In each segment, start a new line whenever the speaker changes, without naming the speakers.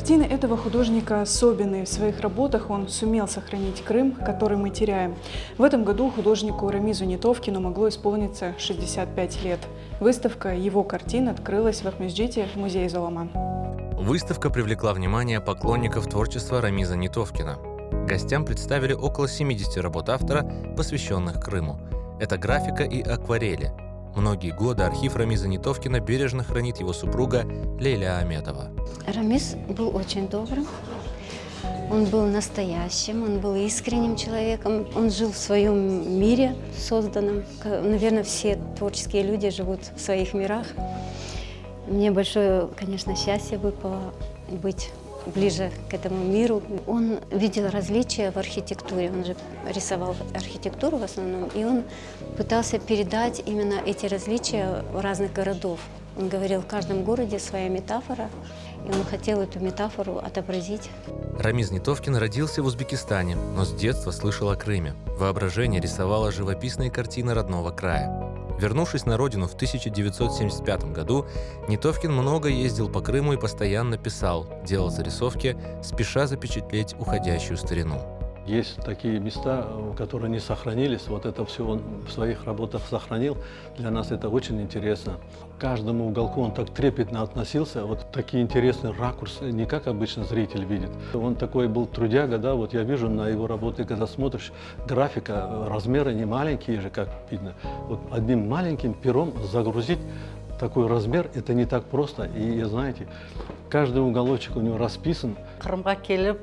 Картины этого художника особенные. В своих работах он сумел сохранить Крым, который мы теряем. В этом году художнику Рамизу Нитовкину могло исполниться 65 лет. Выставка его картин открылась в Акмесджите в музее Золаман.
Выставка привлекла внимание поклонников творчества Рамиза Нитовкина. Гостям представили около 70 работ автора, посвященных Крыму. Это графика и акварели. Многие годы архив Рамиза Нитовкина бережно хранит его супруга Лейля Аметова.
Рамиз был очень добрым, он был настоящим, он был искренним человеком, он жил в своем мире созданном. Наверное, все творческие люди живут в своих мирах. Мне большое, конечно, счастье выпало быть ближе к этому миру. Он видел различия в архитектуре, он же рисовал архитектуру в основном, и он пытался передать именно эти различия разных городов. Он говорил, в каждом городе своя метафора, и он хотел эту метафору отобразить.
Рамиз Нитовкин родился в Узбекистане, но с детства слышал о Крыме. Воображение рисовало живописные картины родного края. Вернувшись на родину в 1975 году, Нитовкин много ездил по Крыму и постоянно писал, делал зарисовки, спеша запечатлеть уходящую старину.
Есть такие места, которые не сохранились. Вот это все он в своих работах сохранил. Для нас это очень интересно. К каждому уголку он так трепетно относился. Вот такие интересные ракурсы, не как обычно зритель видит. Он такой был трудяга, да, вот я вижу на его работы, когда смотришь, графика, размеры не маленькие же, как видно. Вот одним маленьким пером загрузить такой размер, это не так просто. И, знаете, каждый уголочек у него расписан.
Крымға келіп,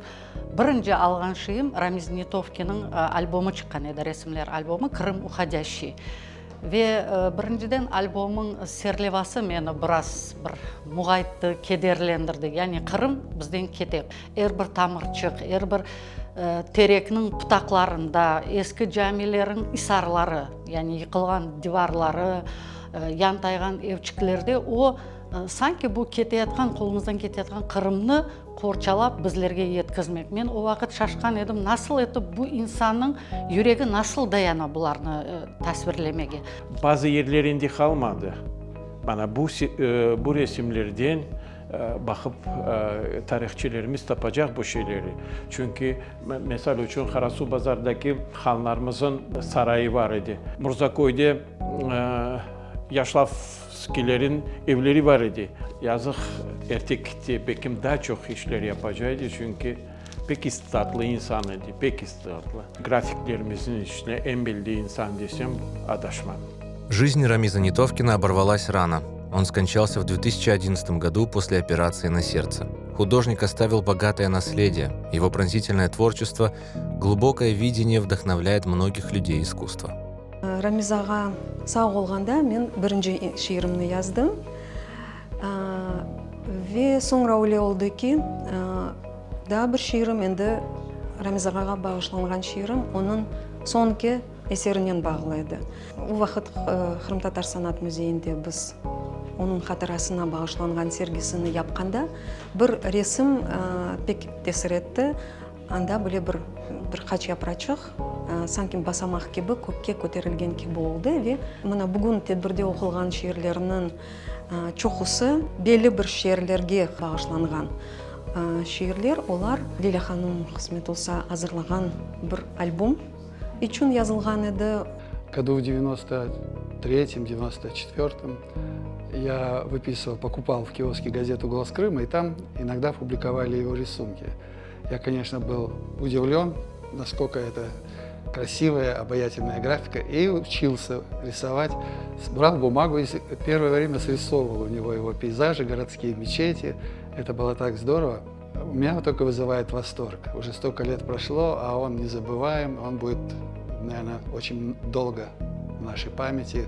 бірінші алған шыйым Рамиз Нитовкиннің альбомы шыққан еді, ресімлер альбомы «Крым уходящий». Ве біріншіден альбомның серлевасы мені біраз мұғайтты, кедерлендірді. Яғни Крым бізден кетек. Әрбір тамырчық, әрбір терекнің пұтақларында, ескі жамилердің исарлары, яғни йықылған диварлары, янтайған евчіклерде, о санки бұл кетеятқан, қолымыздан кетеятқан Крымны қорчалап біздерге еткізмек. Мен о вақыт шашқан едім, насыл етіп бұл инсанның жүрегі насыл даяна бұларны тәсвірлемеге.
Bazı yerlerinde kalmadı. Bana bu resimlerden bakıp tarihçilerimiz tapacak bu şeyleri. Çünkü mesela için Karasu Bazar'daki hanlarımızın sarayı var idi. Murzakoy'da Yaşlavskilerin evleri var idi. Yazık erkekti, bekim daha çok işler yapacaktı çünkü pek istidatlı insan idi, pek istidatlı. Grafiklerimizin içine en bildiği insan desem adaşmam.
Жизнь Рамиза Нитовкина оборвалась рано. Он скончался в 2011 году после операции на сердце. Художник оставил богатое наследие. Его пронзительное творчество, глубокое видение вдохновляет многих людей искусства.
Рамизаға сау болғанда мен бірінші шиырымны яздым. Ве соңра ойлай oldu ki, да бір шиырым енді Рамизаға бағышланған шиырым, оның соңғы әсерінен бағылайды. Ол вақыт Қырым Татар Санат музейінде біз оның қатырасына бағышланған сергісіні япқанда, бір ресім пек тесір етті. Анда біле бір қач япырачық, санкин басамақ кебі көкке көтерілген кебі болды. Ве мына бүгін тедбірде оқылған шиырлерінің чоқысы белі бір шиырлерге бағышланған. Шиырлер олар Лейля ханым қызмет болса азырлаған бір альбом үшін yazılған еді.
Году в 93-94 я покупал в киоске газету «Голос Крыма», и там иногда публиковали его рисунки. Я, конечно, был удивлен, насколько это красивая, обаятельная графика, и учился рисовать. Брал бумагу и первое время срисовывал у него его пейзажи, городские мечети. Это было так здорово. У меня только вызывает восторг. Уже столько лет прошло, а он незабываем, он будет, наверное, очень долго в нашей памяти.